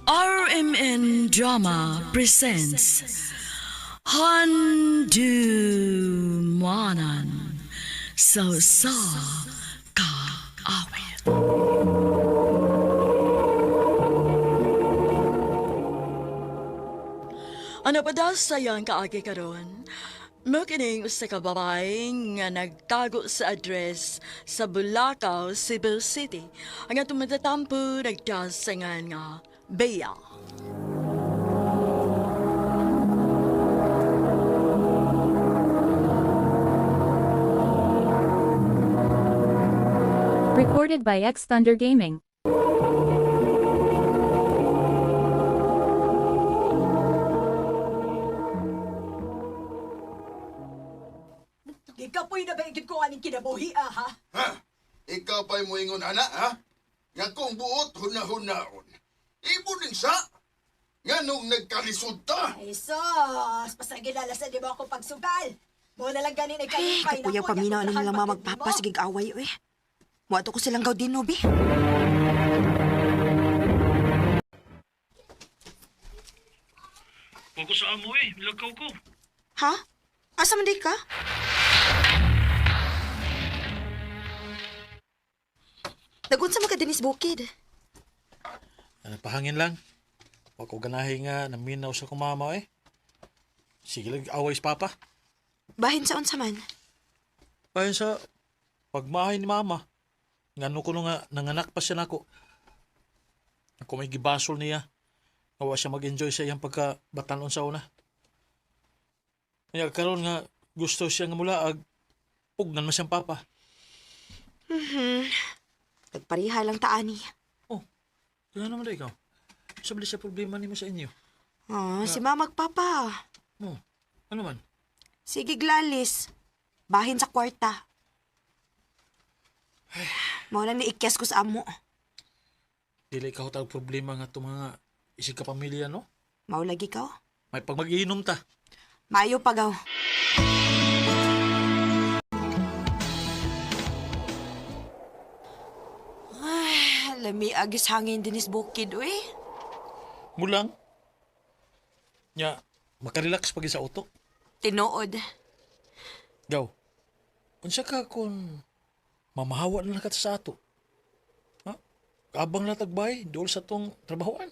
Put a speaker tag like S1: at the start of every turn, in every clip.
S1: RMN Drama presents Handumanan Sa Ka Awit. Ano pa daw sayang kaagi karon? Makining sa kababay nga nagtago sa address sa Bulacau, Cebu City. Ang atong matatampo nagdasangan nga Bea.
S2: Recorded by X Thunder Gaming.
S3: Ikapoy na ba igid ko aning kinabuhi, ha?
S4: Ha? Ikaw pa'y moingon, anak, ha? Nga kung buot, huna-hunaon. Ibo din sa? Nga nung nagkalisod ta.
S3: Ay, sos! Pasagilala sa di mo ako pagsugal. Mo na lang ganin ay kalipay na
S5: Kuya
S3: ko,
S5: paminaw
S3: yakot
S5: na
S3: lahat
S5: nilang
S3: pagkatid
S5: magpapa
S3: mo.
S5: sigig away eh. Muato ko silang gaw din no bi.
S6: Huwag ko sa amo milagaw ko.
S5: Ha? Asa man di ka? Nagunsa man ka Dennis Bukid.
S6: Pahangin lang. Huwag ko ganahin nga naminaw sa kumama Sige lang, away sa papa.
S5: Bahin sa unsa man.
S6: Bayan sa pagmahay ni mama. Ngano ko nga nanganak pa siya nako. Ako may gibasol niya. Nawa siya mag-enjoy sa iyang pagkabatanon sa una. Kaya karon nga gusto siya nga mulaag. Pugnan mo siyang papa.
S5: Nagpariha lang taani.
S6: Kaya naman ikaw. Sabi siya problema ni mo sa inyo.
S5: Si mamag papa.
S6: Ano man?
S5: Sige glalis. Bahin sa kwarta. Mao na ni ikyas ko sa amo.
S6: Dili ikaw tawag problema nga itong mga isig ka pamilya, no?
S5: Mao lagi ka.
S6: May pag mag-iinom ta.
S5: Mayo pagaw. Ay, lami agis hangin dinis bukid, uy.
S6: Mulang. Nya, makarelax pag sa utok.
S5: Tinuod.
S6: Gaw, unsa ka kung mamahawa na nakat sa ato? Ha? Kaabang na tagbay, dool sa tong trabahoan.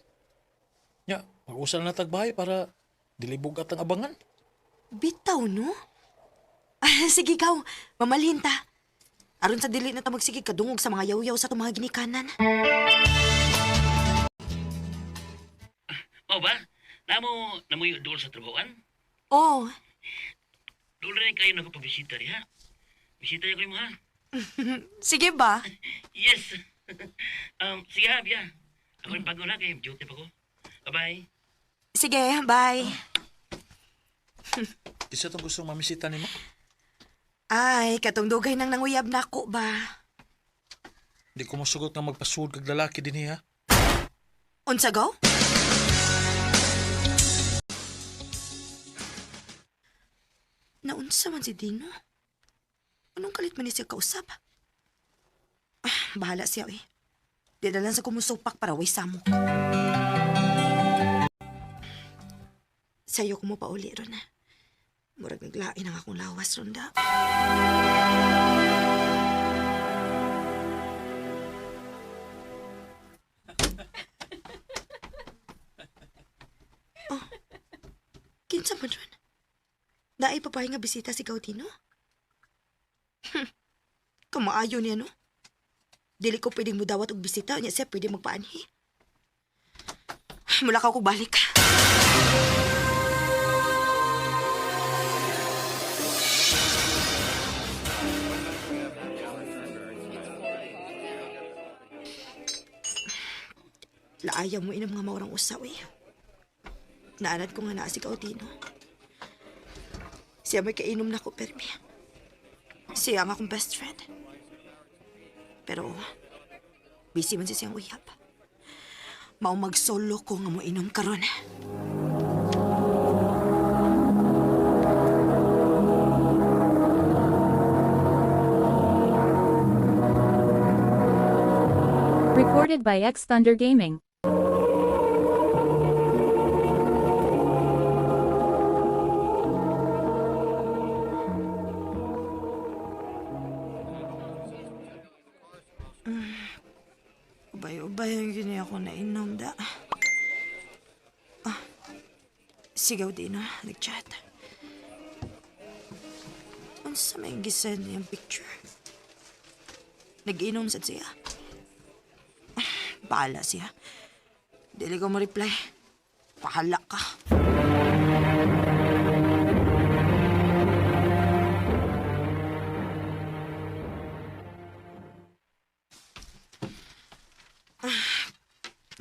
S6: Nya, mag-usal na tagbay para dilibog at ang abangan.
S5: Bitaw, no? Sige kaw, mamalhin ta. Aron sa dili na ta magsige kadungog sa mga yaw-yaw sa itong mga ginikanan.
S7: O ba? Namo yung doon sa trabahoan?
S5: Oh,
S7: Doon rin kayo nakapabisita rin, ha? Bisita niyo kayo mo, ha?
S5: sige ba?
S7: Yes! Sige, ha, Bia. Ako rin pagod na kayo. Duty pa ko. Bye-bye.
S5: Sige, bye.
S6: Isa itong gustong mamisita ni mo?
S5: Ay, katong dugay nang nanguyab na ako ba?
S6: Di ko masugot nga magpasud kag lalaki din ha?
S5: Unsa gaw? Naunsa man si Dino? Anong kalit man ni siya kausap? Bahala siya eh. Di na lang sa kumusupak para way samo. Sa'yo ko mo pa uli ron na. Murag naglain ang akong lawas ronda. Oh, kinsa man ron? Naay papay nga bisita si Gautino? Kamaayo niya, no? Dili ko pwedeng mudawat og bisita, niya siya pwede magpaanhi. Mula ka ko balik. Laayaw mo inang mga maurang usaw eh. Naanad ko nga naa si Gautino. Siya may kainom na ko, permi. Siya ang akong best friend. Pero, busy man siya siyang uyab. Mao mag-solo ko nga mo inom karon.
S2: Recorded by X Thunder Gaming.
S5: Ubay-ubay ang gini ako nainom da. Sigaw din nag-chat. Unsa may gisend niyang picture? Nag-inom sad siya. Bahala siya. Dili ko mo-reply. Pahala ka.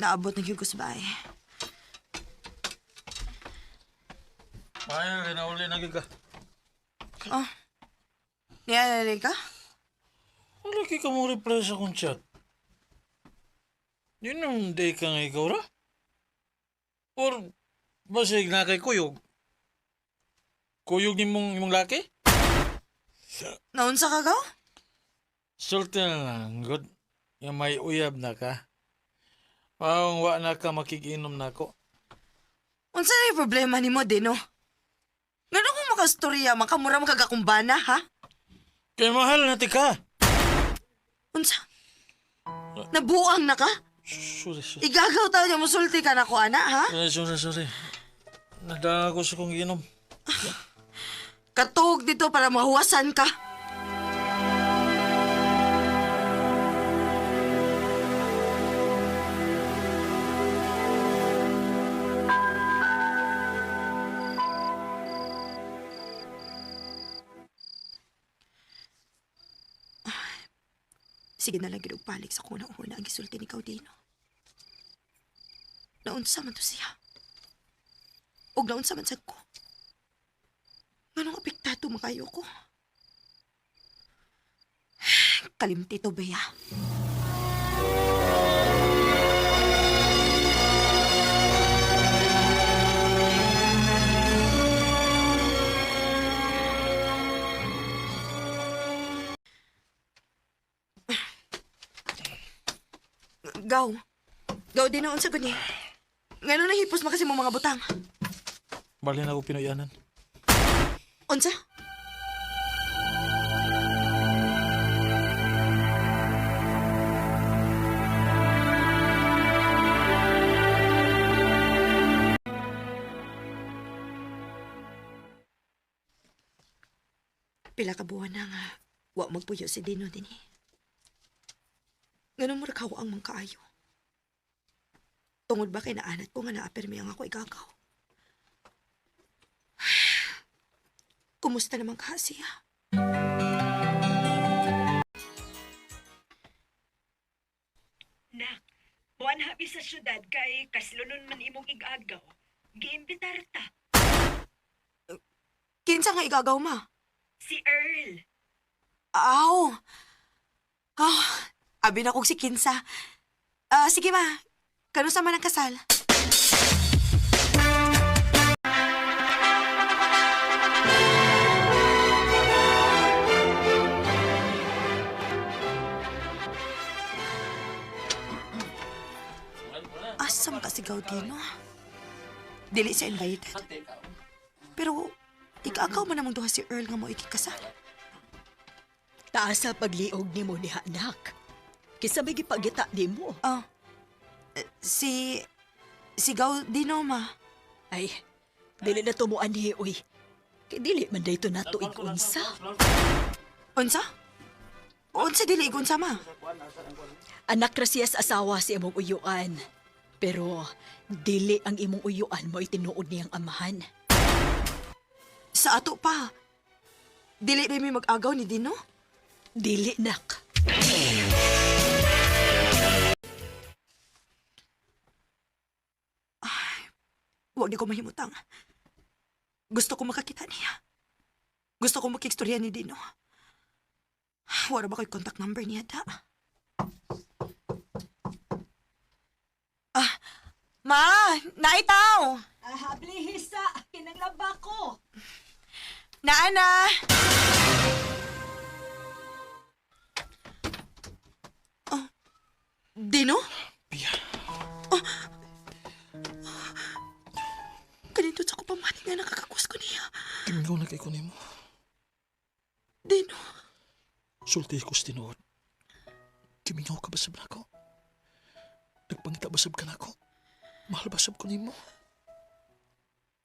S5: Naabot na ko sa bahay.
S6: Ay, kinauli na ka.
S5: Oh. Niyalari ka?
S6: Wala ka mo reply sa akong chat. Yun ang day ka nga ikaw ra? Or basig na kay kuyog? Kuyog ni imong laki?
S5: Naunsa ka gaw?
S6: Sulti na lang, good. Yung may uyab na ka. Pawang wa na ka makikinom na ko.
S5: Unsa na yung problema ni mo, Dino? Ngano kung makastorya, makamura makagakumbana, ha?
S6: Kaya mahal na ka.
S5: Unsa? Nabuang na ka?
S6: Sorry.
S5: Igagaw tayo niya, musulti ka na ko, ana, ha?
S6: Sorry. Nadala ko sa kong inom.
S5: Katuog dito para mahuwasan ka. Sige na lang ginugpalik sa kunang-una ang gisulti ni Caudino. Naunsa man to siya. Og naunsa man sad ko. Nganong apektado makayo ko? Kalimti to, Bea. Gaw din na unsa guni. Ngano na hipos makasi mo mga butang?
S6: Bali na ako pinuyanan.
S5: Unsa? Pila ka buwan na nga, wa magpuyo si Dino din eh. Ganun mo rakaw ang mga kaayo. Tungod ba kay naanat ko nga naapermi ang ako igagaw? Kumusta naman ka siya?
S3: Nak, buwan habi sa syudad kay kaslunon man imong igagaw. Giimbitar ta.
S5: Kinsa nga igagaw ma?
S3: Si Earl.
S5: Aw! Abi na kong si Kinsa. Sige ma, kanusa man ang kasal? Asam ka si Gaudino? Dili siya invited. Pero, ikakaw man namang duha si Earl nga mo ikikasal.
S8: Taas sa pagliog ni mo diha, anak. Kisabay gipagita di mo.
S5: Si Gaudino, ma.
S8: Ay, dili na tumuan ni uy. Kay dili man dayto nato igunsa.
S5: Unsa? Unsa dili igunsa, ma?
S8: Anak ra siya sa asawa si imong uyuan. Pero dili ang imong uyuan mo itinuod niyang amahan.
S5: Sa ato pa. Dili rin may mag-agaw ni Dino?
S8: Dili, nak.
S5: Huwag di ko mahimutang. Gusto ko makakita niya. Gusto ko makikstorya ni Dino. Wala ba ko'y contact number niya, da? Ma! Naitaw!
S3: Habli hisa, kinaglaba ko.
S5: Naana! Dino?
S6: Pia.
S5: Kanito sa ko pamati nga nakakakus ko niya.
S6: Tinggaw na kay kunin mo.
S5: Dino?
S6: Sulti ko sa tinuod. Kimingaw ka basab na ako? Nagpangita basab ka na ako? Mahal basab ko nimo?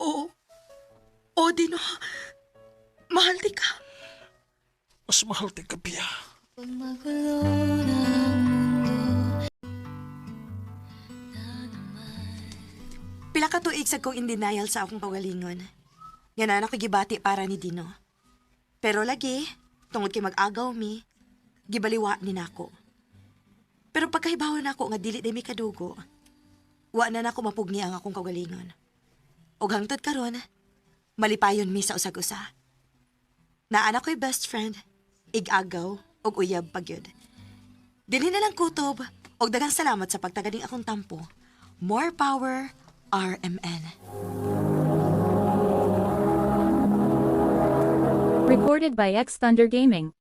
S5: Oo. Oo, Dino. Mahal di ka.
S6: Mas mahal ti ka, Pia.
S5: Pila ka tuig sa kong in denial sa akong pagalingon. Nga na ako gibati para ni Dino. Pero lagi, tungod kay mag-agaw mi, gibaliwa ni nako. Pero pagkahibawan nako nga dili day mi kadugo, wa na nako mapugni ang akong kagalingon. Og hangtod karon, malipayon mi sa usag-usa. Naana ko'y best friend, ig-agaw, og uyab pagyud. Dili na lang kutob, og daghang salamat sa pagtaganing akong tampo. More power, RMN.
S2: Recorded by X Thunder Gaming.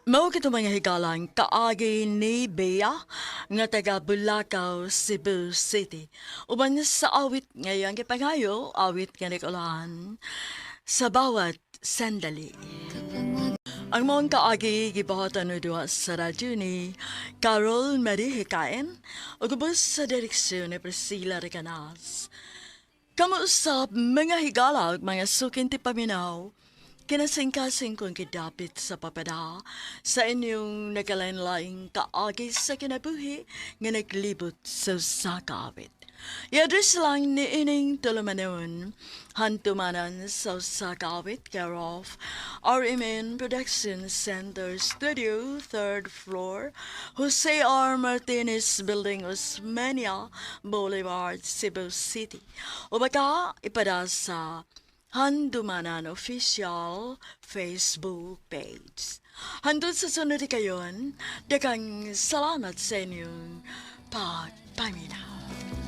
S1: Mao kito mga higalang kaagi ni Bea nga taga Bulacau, Cebu City. Uban sa awit ngayang gipangayo, awit nga nikulaan sa bawat sandali. Ang mga kaagi gibahatan no duwa sa radyo ni Carol Marie Hikain o gubos sa direksyon ni Priscilla Recanas. Kamuusap mga higalag, mga sukin ti paminaw, kinasing-kasing kong kidapit sa papada sa inyong nagalain-laing kaagi sa kinabuhi nga naglibot sa sakawit. I-address lang ni ining tulumanon, hantumanan sa sakawit care of RMN Production Center Studio, 3rd floor, Jose R. Martinez Building, Osmeña Boulevard, Cebu City. O baka ipada sa Handumanan Official Facebook page. Handun sa sunod kayon, dagang salamat sa inyong pagpaminaw.